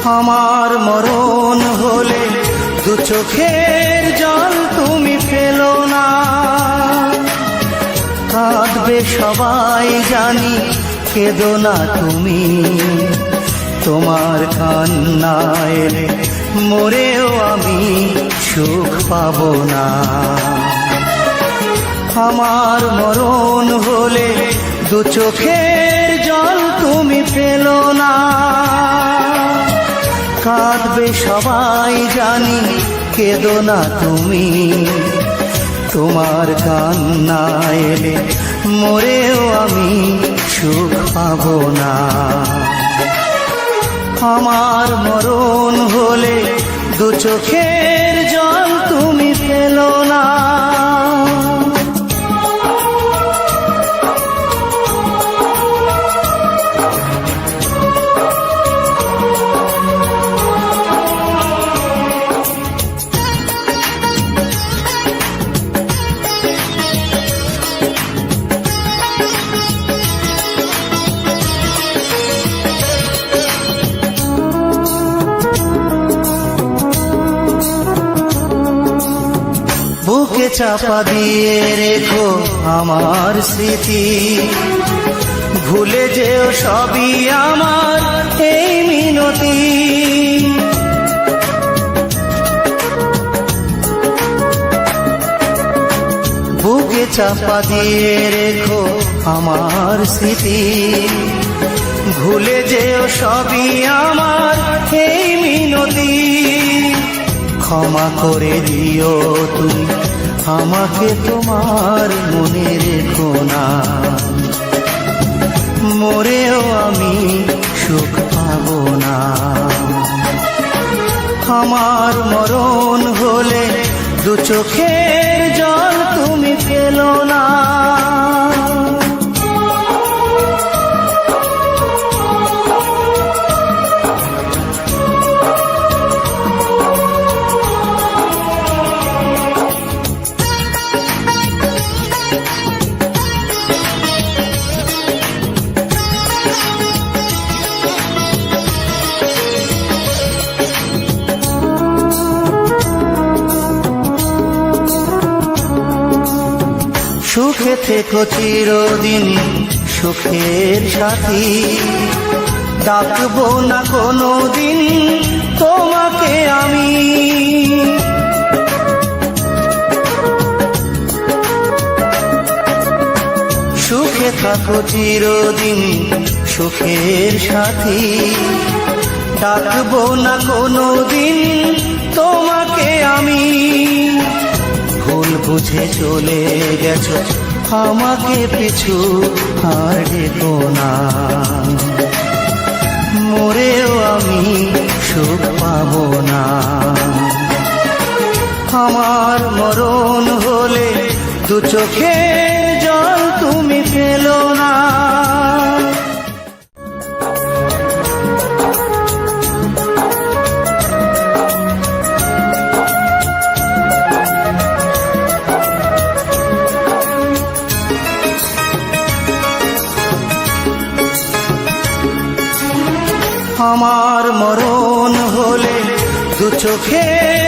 আমার মরণ হলে দু চোখের জল তুমি ফেলো না। কাঁদবে সবাই জানি, কেঁদো না তুমি। তোমার কান্নায় মরেও আমি সুখ পাবো না। আমার মরণ হলে দু চোখের জল তুমি ফেলো না। কাঁদবে সবাই জানি, কেঁদো না তুমি। তোমার কান্নায় মরেও আমি সুখ পাবো না। আমার মরণ হলে দু চোখের জল তুমি ফেলো না। বুকে চাপা দিয়ে রেখো আমার স্মৃতি, ভুলে যেও সবই আমার এই মিনতি। বুকে চাপা দিয়ে রেখো আমার স্মৃতি, ভুলে যেও সবই আমার এই মিনতি। ক্ষমা করে দিও তুমি আমাকে, তোমার মনে রেখো না। মরেও আমি সুখ পাবো না। আমার মরণ হলে দু চোখের জল তুমি ফেলো না। সুখে থেকো চিরদিন সুখের সাথী, ডাকবো না কোনো দিন তোমাকে আমি। সুখে থাকো চিরদিন সুখের সাথী, ডাকবো না কোনো দিন তোমাকে আমি। ভুল বুঝে চলে গেছো আমাকে, পিছু আর ডেকো না। মরেও আমি সুখ পাবো না। আমার মরণ হলে দু চোখের জল তুমি ফেলো না। আমার মরণ হলে দু চোখের